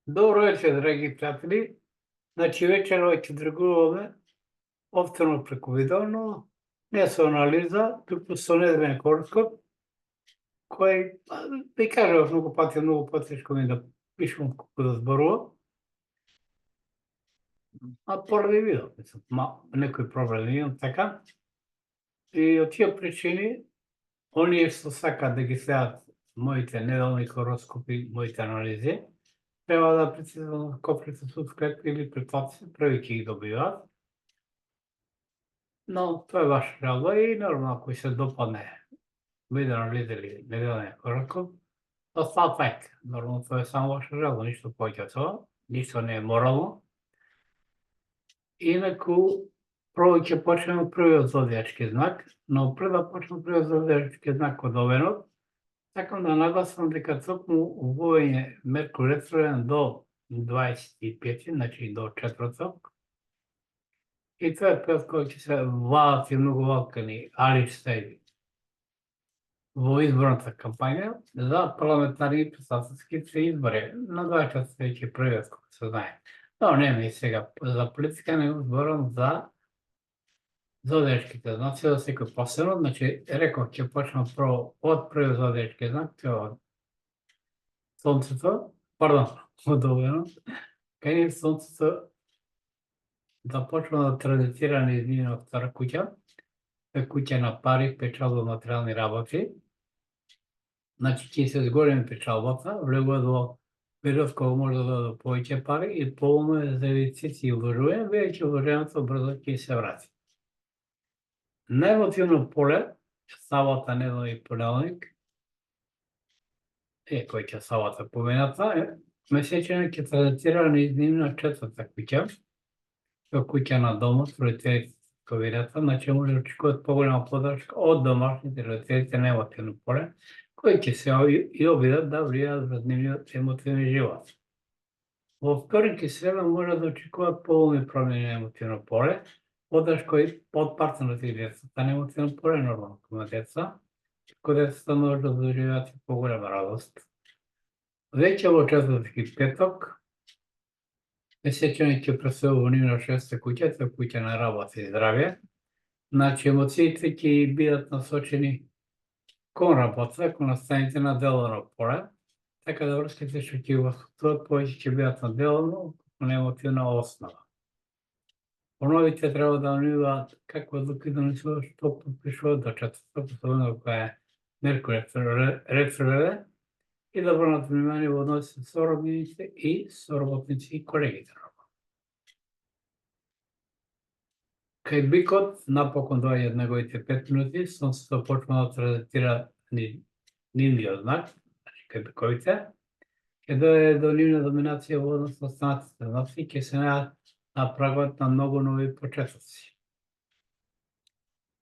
Добро вечер, драги приятели. Значи вечера ќе тргуваме повторно преку видео, но не со анализа, туку со неделен хороскоп, кој ви кажав многу потешко ми да пишувам колку да зборувам, а поради видео, некои проблеми имам така. И од тие причини, оние што сакаат да ги следат моите неделни хороскопи, моите анализи, треба да притиснат копчето subscribe или претплатите, први ќе ги добиваат. Но тоа е ваша работа и нормално ако се допадне видео анализа или неделниот хороскоп, остават лайк. Нормално тоа е само ваша работа, ништо повеќе од тоа, ништо не е морално. Инаку, прво ќе почнеме од првиот зодијачки знак, но пред да почнеме првиот зодијачки знак од Овенот, сакам да нагласам дека токму убавање Меркур ретрограден до 25, значи до четврток, и тоа е период кој ќе се владат и многу валкани али стајби во изборната кампања за парламентарни и председателски избори на 24 како се знае. Но нема и сега за политика, не зборам за зодијачките знаци, за секој посебно. Значи, реков ќе почнам прво од првиот зодијачки знак, тоа од Сонцето, пардон, од Овенот, кај нив Сонцето да почна да транзитира низ нивната втора куќа, куќа на пари, печалба, материјални работи. Значи, ќе се зголеми печалбата, влегува до период кога може да додат повеќе пари и поволно е за инвестиции и вложување, веќе вложеното брзо ќе се врати. Немотивно поле, сабота, недела и понеделник, кој ќе сабота помената, месечен ќе транзитира низ нивна четврта куќа, куќа на домот, родителите, ковирата, значи може да очекуваат поголема подршка од домашните родителите на емотивно поле, кои ќе се и обидат да влијаат врз нивниот емотивен живот. Во вторник и среда може да очекуваат поволни промени на емотивно поле, подршка и од партнерот и децата на емотивно поле, нормално кога деца, кога децата може да доживеат и поголема радост. Веќе во четврток и петок, месечен ќе преселува во нивна шеста куќа, тоа куќа на работа и здравје. Значи, емоциите ќе бидат насочени кон работа, кон настаните на деловно поле, така да врските што ќе го создадат повеќе ќе бидат на деловно, кон емотивна основа. Поновите треба да внимаваат како одлуки донесуваат, што подпишуваат до четврток, особено кога е Меркур ретрограден, и да обрнат внимание во односи со роднините и соработници и колегите. Кај бикот, напокон доаѓаат неговите 5 минути, Сонцето почна да транзитира нивниот знак, значи кај биковите, ќе дојде до нивна доминација во однос на останатите знаци и ќе се најдат на прагот на многу нови почетоци.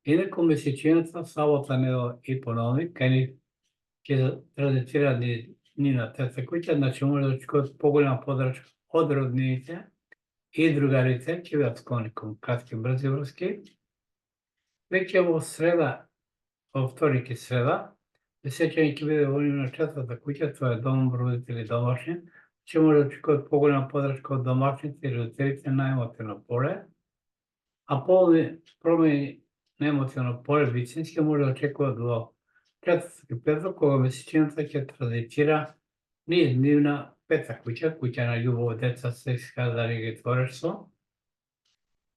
Инаку месечината, сабота, недела и понеделник, кај нив ќе транзитира нивна трета куќа, значи може да очекуваат поголема подршка од роднините и другарите, ќе бидат склони кон кратки брзи врски. Веќе во среда, во вторник и среда, месечен ќе биде во нивна четврта куќа, тоа е дом, родители, домашни, ќе може да очекуваат поголема подршка од домашните и родителите на емотивно поле, а полни промени на емотивно поле вистински може да очекуваат во четврток и петок, кога месечината ќе транзитира низ нивна пета куќа, куќа на љубов, деца, секс, казање и творештво,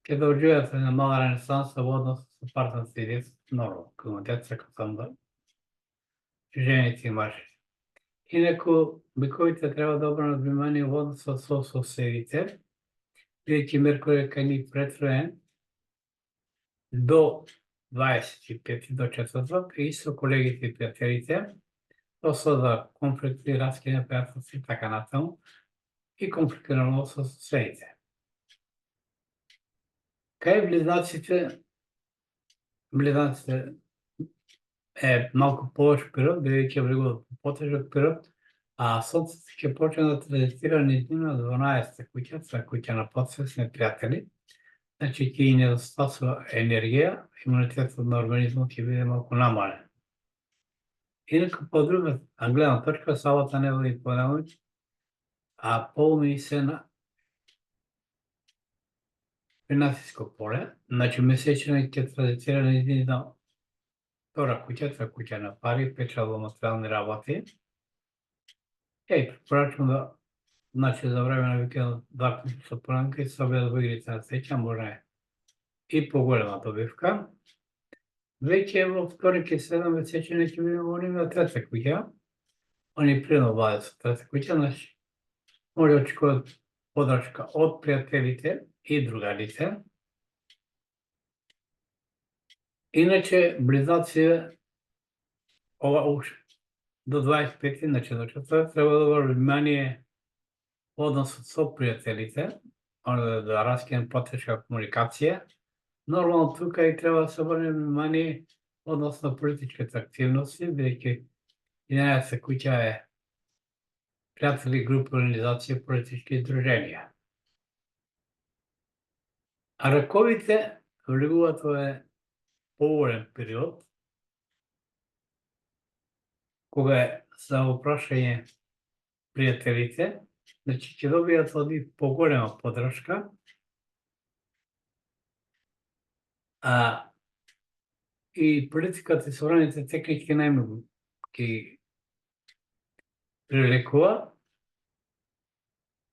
ќе да оживеат една мала ренесанса во однос со партнерите и децата, нормално, кога деца, кога жените и мажите. Инаку, биковите треба да обрнат внимание во односот со соседите, бидејќи Меркур е кај нив ретрограден до 25 до четврток и со колегите и пријателите, тоа созда конфликти, раскиди, пријателства и така натаму, и конфликтирано со соседите. Кај близнаците е малку полош период, бидејќи влегуваат во потежок период, а Сонцето ќе почне да транзитира низ нивна 12-та куќа, тоа е куќа на потсвесни пријатели, значи ќе ги недостасува енергија, имунитетот на организмот ќе биде малку намален. Инаку по друга гледна точка, сабота, недела и понеделник, a полни се на финансиско поле. Значи месечно ќе традицира нејзина втора куќа на пари, печалба материјални работи. Препорачувам да, значи за време на викендот два пати со поранка и се обедат во игрите на среќа, може и поголема добивка. Веќе во вторник и среда месечно ќе видиме во нивна трета куќа. Они прино бават со трета куќа, значи може очекуваат подршка од пријателите и другарите. Иначе, близнаците, ова уш до 25, значи до четвртак, треба да обрнат внимание односот со пријателите, да раскинат потешка комуникација. Нормално тука и треба да се обрне внимание односно политичките активности, бидејќи 11 куќа е пријатели, групи, организација, политички издруженија. А раковите влегуваат во поголем период, кога се во прашање пријателите, значи ќе добијат од нив поголема подршка, и политиката и современите техники најмногу ќе привлекува,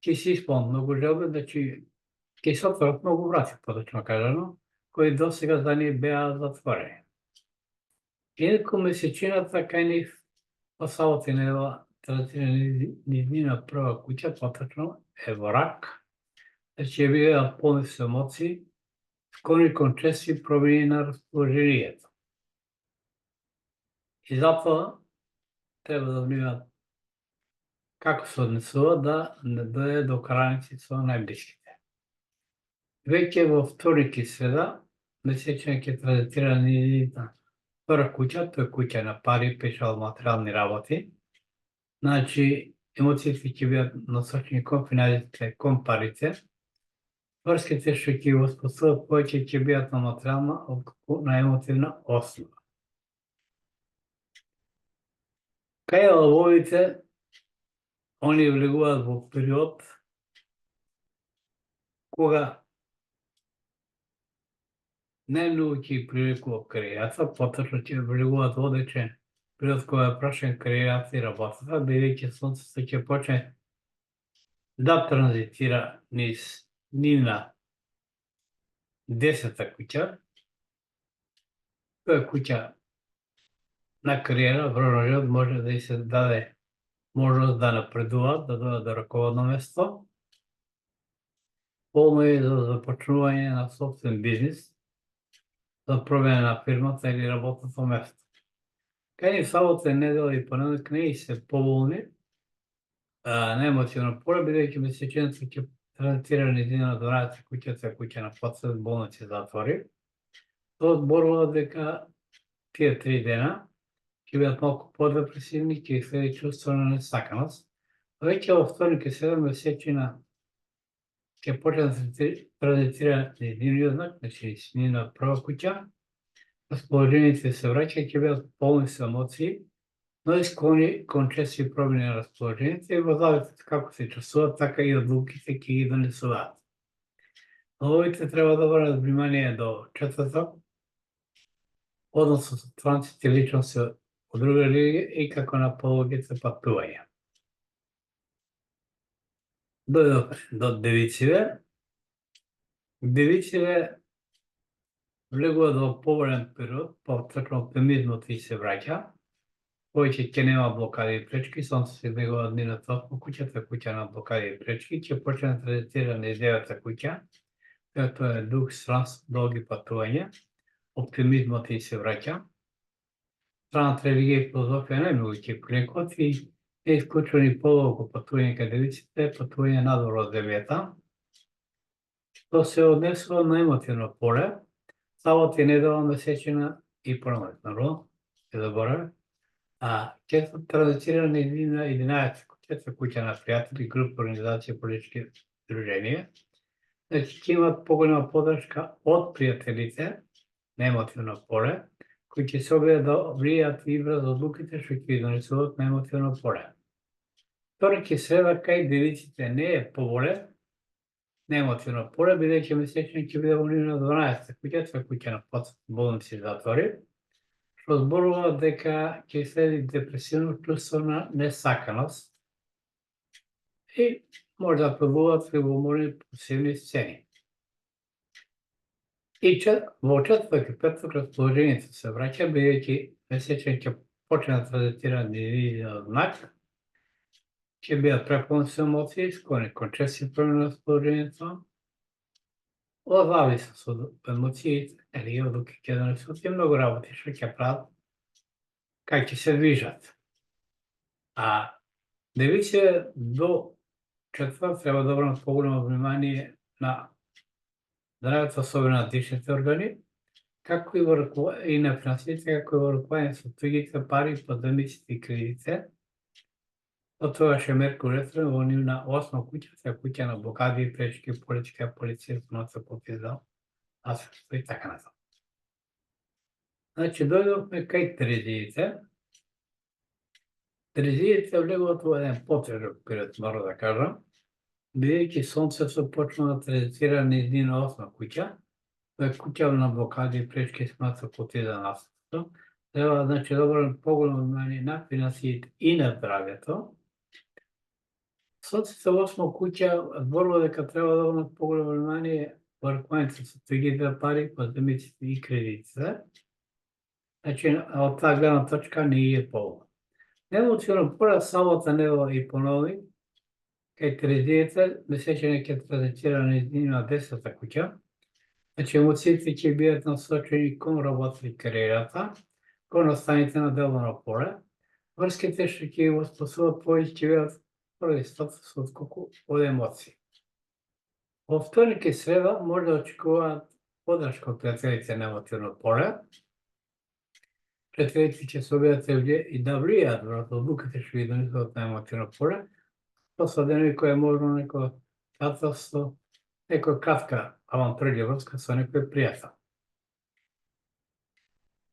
ќе се исполнат многу желби, значи ќе се отворат многу врати, поточно кажано, кои досега за нив беа затворени. Инаку месечината кај нив по сабота и недела традицира низнина прва куќа, поточно е во рак, значи ќе бидат полни со емоции, склони кон чести промени на расположението. И затоа треба да внимават како се однесува да не дојде до краници со најблиските. Веќе во вторник и среда месечно ќе традицира низина втора куќа, тоа е куќа на пари, печалба, материјални работи. Значи, емоциите ќе бидат насочени кон финансите, кон парите. Врските што ќе го способат повеќе ќе бидат на материјална, отколку на емотивна основа. Кај лавовите, они влегуваат во период кога најмногу ќе привлекува кариерата, поточно ќе влегуваат во одечен период кога е прашање кариерата и работата, бидејќи сонцето ќе почне да транзитира низ нивна 10-та куќа, тоа е куќа на кариера, врвно живот може да и се даде можност да напредуваат, да дојдат до раководно место, полно е за започнување на собствен бизнис, за промена на фирмата или работното место. Кај ни сабота, недела и понеделник не и се поволни, неемоционално поле, бидејќи месечината ќе транзитира низина 12 куќата, куќа на подсвет, болници, затвори. Тоа зборува дека тие 3 дена ќе бидат малку подепресивни, ќе следи чувство на несаканост. Веќе во вторник и среда месечина ќе почне да се транзитира низниниот знак, значи низина прва куќа. Расположените се враќа, ќе бидат полни со емоции, но и склони кон чести промени на расположените и во зависност како се чувствуваат, така и одлуките ќе ги донесуваат. Ловите треба да обрнат внимание до четврток, односно со транците личности од друга религија и како на пологите патувања. До девиците. Девиците влегуваат во поголем период, поточно оптимизмот и се враќа, повеќе ќе нема блокади и пречки, сонце се влегува од нивната осма куќата, куќа на блокади и пречки, ќе почне да транзитира низ 9-та куќа, тоа е дух, странство, долги патувања, оптимизмот и се враќа. Страната религија и филозофија најмногу ќе привлекуваат и е исклучено и подолго патување кај девиците, патување надвор од земјата, што се однесува на емотивно поле, сабота и недела месечина и понеделник, нормално, ќе забораве. Ќе се транзитира низина 11 куќата, куќа на пријатели, групи, организација, политички издруженија. Значи ќе имат поголема подршка од пријателите на емотивно поле, кои ќе се обидат да влијаат и врз одлуките што ќе ги донесуваат на емотивно поле. вторник и среда кај девиците не е поболе, не емотивно поле, бидејќи месечен ќе биде на 12 куќа, тоа куќа на болници затвори, што зборува дека ќе следи депресивно чувство на несаканост и може да пробуваат любоморни посебни сцени. И во четврток и петок расположението се враќа, бидејќи месечен ќе почне да транзитира нивниот знак, ќе бидат преполни со емоции, склони кон чести промени на расположението, од зависност од емоциите, или одлуки ќе донесат и многу работи што ќе прават, кај ќе се движат. А девиците до четврток треба да обрнат поголемо внимание на здравето, особено на дишните органи, како и на финансите, како и вркување со туѓите пари, позајмиците и кредитите. Од тогаш е Меркур ретрограден во нивна 8 куќа, се куќа на блокади, пречки, политика, полиција, финансов потиздал, наследство и така натаму. Значи, дојдовме кај Терезиите. Терезиите влегуваат во еден потежок период, мора да кажам, бидејќи Сонцето почна да транзитира низ нивна 8 куќа, тоа е куќа на блокади, пречки, финансов потиздал, наследство. Треба, значи, да обрнат поголемо внимание на финансиите и на здравјето. Сонцето во 8 куќа зборува дека треба да обрнат поголемо внимание вркувањето со туѓите пари, позајмиците и кредитите. Значи, од таа гледна точка не е поголемо. Емоционално пора сабота, недела и понеделник, кај Терезиите месечен ќе транзитира низ нивна 10-та куќа. Значи, емоциите ќе бидат насочени кон работа и кариерата, кон останите на делно поле. Врските што ќе ги воспособат повеќе ќе бидат први статус отколку од емоции. Во вторник и среда може да очекуваат подршка од пријателите на емотивно поле. Пријателите ќе се обидат и да влијаат врз одлуките што ги донесуваат на емотивно поле, посадено и кој е можно некој пријателство, некој кратка авантурија врска со некој пријател.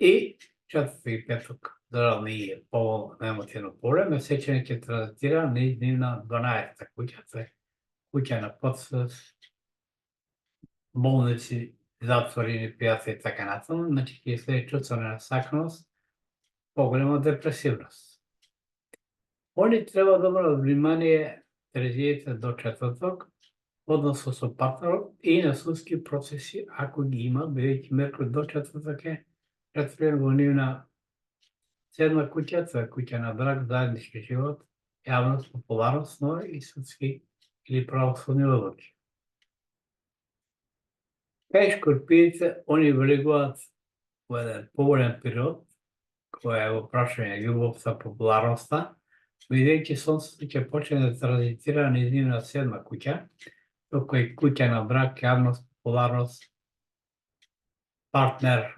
И четврток и петок, додал не е поволно на емотивно поле, месечен ќе транзитира низ нивна 12-та куќа, тоа е куќа на подсвест, болници, затвори, пријатели и така натаму, значи ќе следи чувство на несаканост, поголема депресивност. Они треба да обрнат внимание Терезиите до четврток, односно со партнерот и на судски процеси, ако ги има, бидејќи Меркур до четврток е ретрограден во нивна 7 куќа, тоа е куќа на брак, заеднички живот, јавност, популарност, но и судски или правосудни одлуки. Кај Шкорпиите, они влегуваат во еден поголем период, кој е во прашање љубовта, популарноста, бидејќи Сонцето ќе почне да транзитира низ нивна 7 куќа, току е куќа на брак, јавност, популарност, партнер.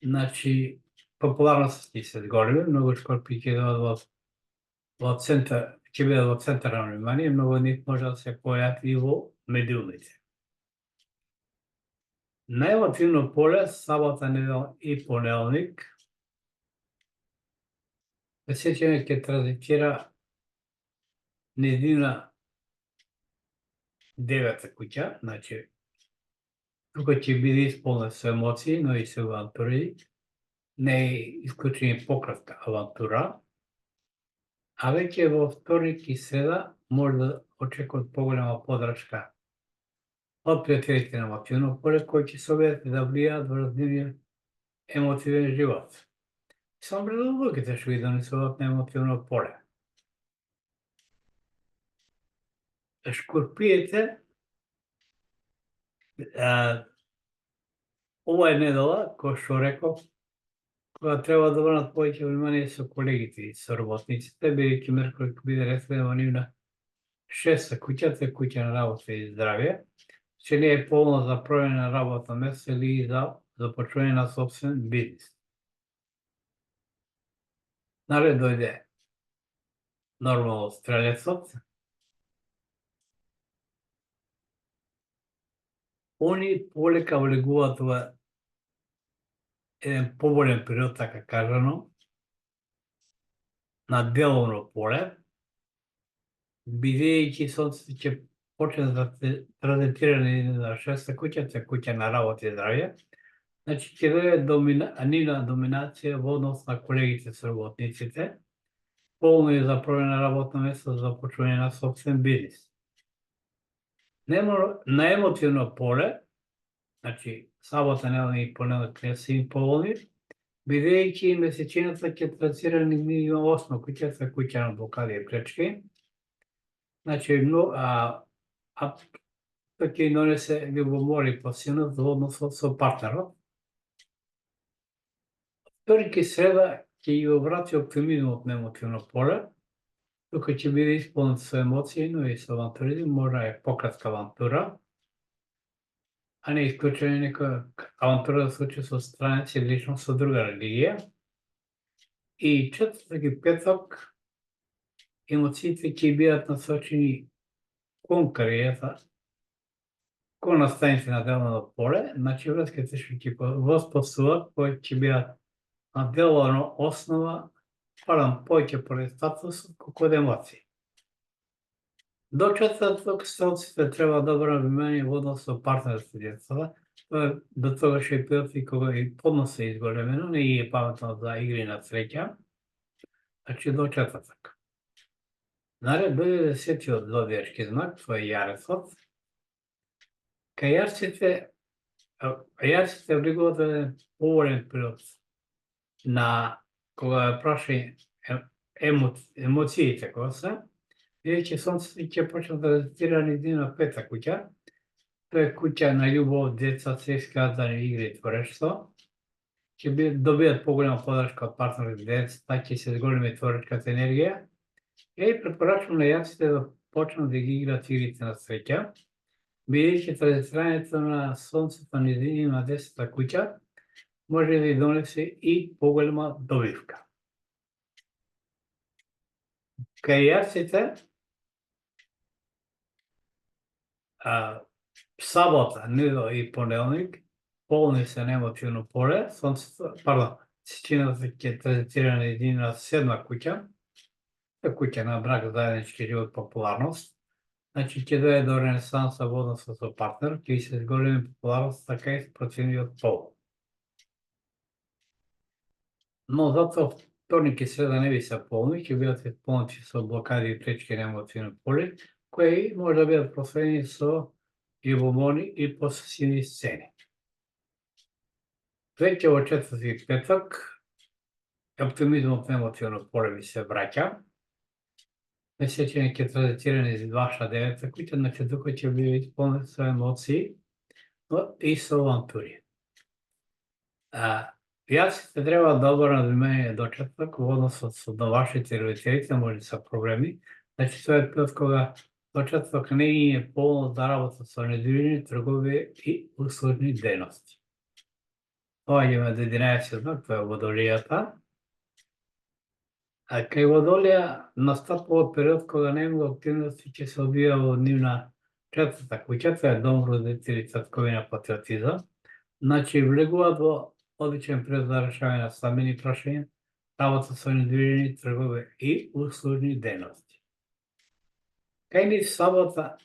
Значи, популарност ќе се зголеми, многу Шкорпии ќе бидат во центар, ќе бидат во центар на внимание, многу од нив може да се појават и во медиумите. На емотивно поле, сабота, недела и понеделник, месечен ќе транзитира низ нивна 9-та куќа, значи, тука ќе биде исполнет со емоции, но и со авантури, не е исклучени пократка авантура, а веќе во вторник и среда може да очекуваат поголема подршка од пријателите на емотивно поле, кои ќе се обидат да влијаат врз нивниот емотивен живот. Само пред одлуките што ги донесуваат на емотивно поле. Шкорпиите, ова е недела, кој што реков, кога треба да обрнат повеќе внимание со колегите и со работниците, бидејќи Меркур ќе биде ретрограден во нивна 6-та куќа, тоа е куќа на работа и здравје, че не е полно за промена на работно место или за започнување на собствен бизнис. Наред дојде нормално стрелецот. Они полека влегуваат во еден поболен период, така кажано, на деловно поле, бидејќи Сонцето ќе почне да се транзитира на шеста куќа, тоа е куќа на работа и здравје, значи ќе дојде нивна доминација во однос на колегите со работниците, полно е запровена работно место за започвање на собствен бизнис. На емотивно поле, значи сабота, недела и понеделник не се им поволни, бидејќи месечината ќе транзитира нивна осма куќа, тоа е куќа на блокади и пречки, значи тоа ќе донесе љубомори пасивност во односот со партнерот. Вторник и среда ќе ја врати оптимизмот на емотивно поле, тука ќе биде исполнет со емоции, но и со авантуризм, може е пократка авантура, а не исклучено некоја авантура да се случи со странец или лично со друга религија. И четврток и петок емоциите ќе бидат насочени кон кариерата, кон настаните на деловно поле, значи врските што ќе воспостават, кои ќе бидат на деловна основа, повеќе поред статусот, колку од емоции. До четврток стрелците треба да обрнат внимание во однос со партнерите децата, до тогаш е период и кога и поднос е изголемено, не е паметно за игри на среќа, значи до четврток. Наред дојде 10-тиот зодијачки знак, тоа е јарецот. Кај јарците влегуваат еден поволен период на кога праша емоциите кога се, бидејќи Сонцето ќе почне да транзитира низ пета куќа, тоа е куќа на љубов, деца, исказани игри и творештво, ќе добијат поголема подршка од партнерите децата, ќе се зголеми творечката енергија. Ја препорачувам на јарците да почнат да ги играат игрите на среќа, бидејќи транзитирањето на Сонцето низ нивна 10-та куќа може да ја донесе и поголема добивка. Кај јарците, сабота, недела и понеделник полни се на емотивно поле, сечината ќе транзитира низ нивна 7-та куќа, куќа на брак, заеднички живот, популарност. Значи ќе дојде до ренесанса во односот со партнер, ќе се зголеми популарност, така и спротивниот пол. Но затоа вторник и среда не би се полни, ќе бидат исполнети со блокади и пречки на емотивно поле, кои може да бидат проследени со љубомори и посесивни сцени. Веќе во четврток и петок оптимизмот на емотивно поле ви се враќа. Месечината ќе транзитира низ ваша 9-та куќа, значи тука ќе биде исполнет со емоции, но и со авантури. Јарците треба да обрнат внимание до четврток во односот со вашите родителите, може да се проблеми, значи тоа е период кога до четврток не е полно да работат со недвижни тргови и услужни дејности. Доаѓаме до 11 знак, тоа е Водолијата. А кај Водолија настапува период кога најмногу активности ќе се одвија во нивна 4-та куќа, тоа е дом, родители, татковина, патриотизам. Значи влегуваат во одличен период за решавање на стамбени прашања, работа со недвижни тргови и услужни дејности. Кај нив сабота,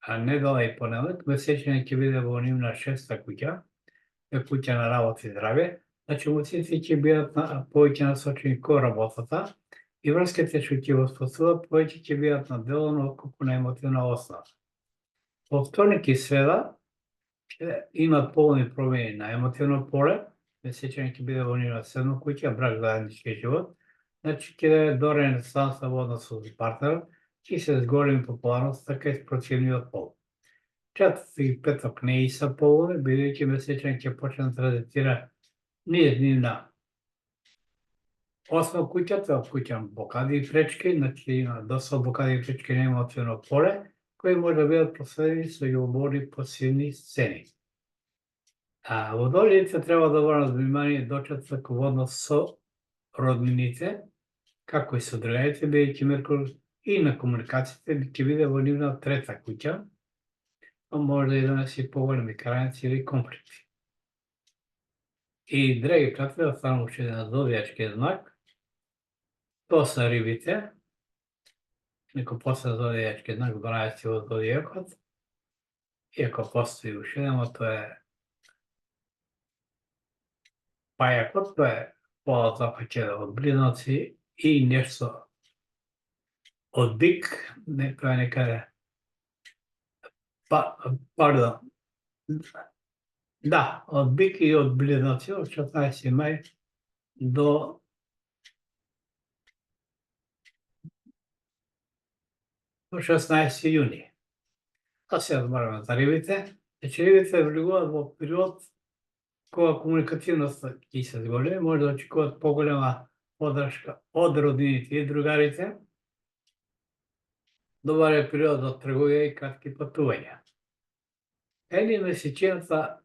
недела и понеделник, месечината ќе биде во нивна 6-та куќа, куќа на работа и здравје, значи емоциите ќе бидат повеќе насочени кон работата и врските што ќе воспостават повеќе ќе бидат на деловно отколку на емотивна основа. Во вторник и среда ќе имат полни промени на емотивно поле, месечината ќе биде во нивна 7-та куќа, брак, заеднички живот, значи ќе даде до ренесанса во односот со партнерот, ќе се зголеми популарност, така и спротивниот пол. Четврток и петок не се поволни, бидејќи месечината ќе почне да транзитира низ нивна 8-та куќа, тоа е куќа на блокади и пречки, значи има доста блокади и пречки на емотивно поле, кои може да бидат проследени со љубовни пасивни сцени. Водолиите треба да обрнат внимание до четврток во однос со роднините, како и со другарите, бидејќи Меркур и на комуникациите ќе биде во нивна 3-та куќа, но може да ја донесе поголеми караници или конфликти. И, драги пријатели, останува уште еден зодијачки знак, тоа се рибите. neko posle zodijačke znak 12 od zodijakot, iako postoji još jedan, a to je Pajakot, to je pola zapaćena od Bliznovci i nešto od Bik, to je neka, pardon, da, od Bik i od Bliznovci, od 16. maj do 16. juni. А сега добавяме за рибите. Значи рибите влегуват во период кога комуникативноста ќе се зголеми, може да очекуваат поголема поддршка од роднините и другарите. Добар е период за трговија и кратки патувања. Или месечината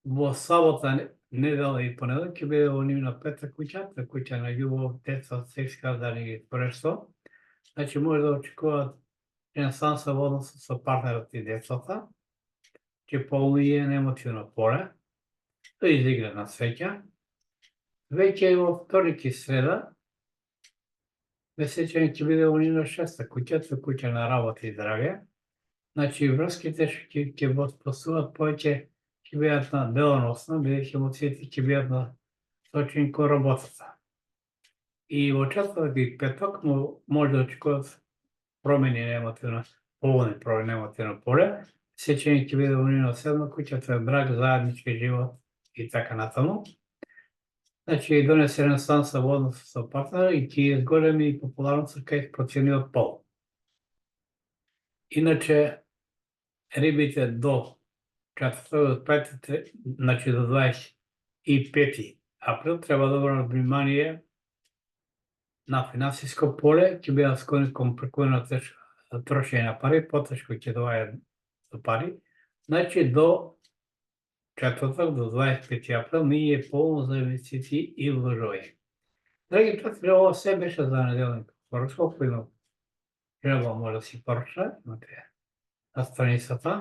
во сабота, недела и понеделник ќе биде во нивна пета куќа на љубов, деца, секс, казани и прешто. Значи може да очекуваат ренесанса во односот со партнерот и децата, ќе полнија на емотивно поле, да изигра на среќа. Веќе и во вторник и среда, месечен ќе биде во нивна шеста куќа на работа и здравје. Значи врските ќе воспосуваат повеќе, ќе бидат на делоносно, бидејќи емоциите ќе бидат на сочени кон работата. И во четвртак и петок може да очекуваат промени на емотивно, полни промени на емотивно поле. Сеќање ќе биде во нивна седма куќа, тоа е брак, заеднички живот и така натаму. Значи донесе ренесанса во односот со партнера и ќе изголеми и популарноста кај процениот пол. Иначе рибите до четврток, значи до 25 април треба да обрнат внимание на финансиско поле, ќе бидат склони кон прекомерно трошење на пари, потешко ќе доаѓа до пари. Значи до четврток, до 25 април, ми е полно за инвестиции и вложување. Драги пријатели, ова се беше за неделник хороскоп, кој има желба може да си поруча, имате на страницата.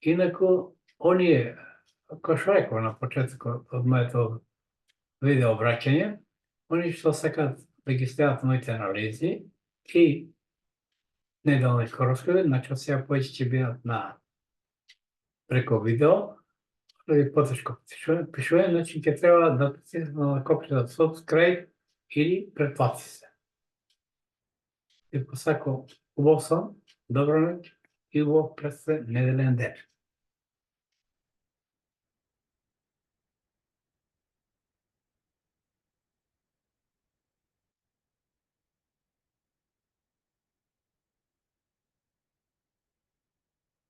Инаку, оние, кој што реков на почетокот од моето видео обраќање, они што сакат да ги следат моите анализи и неделни хороскопи, значи сега повеќе ќе бидат на преко видео, или потешко пишување, значи ќе треба да притиснете на копчето subscribe или претплати се. И посакувам убав сон, добра ноќ и убав предстои неделен ден.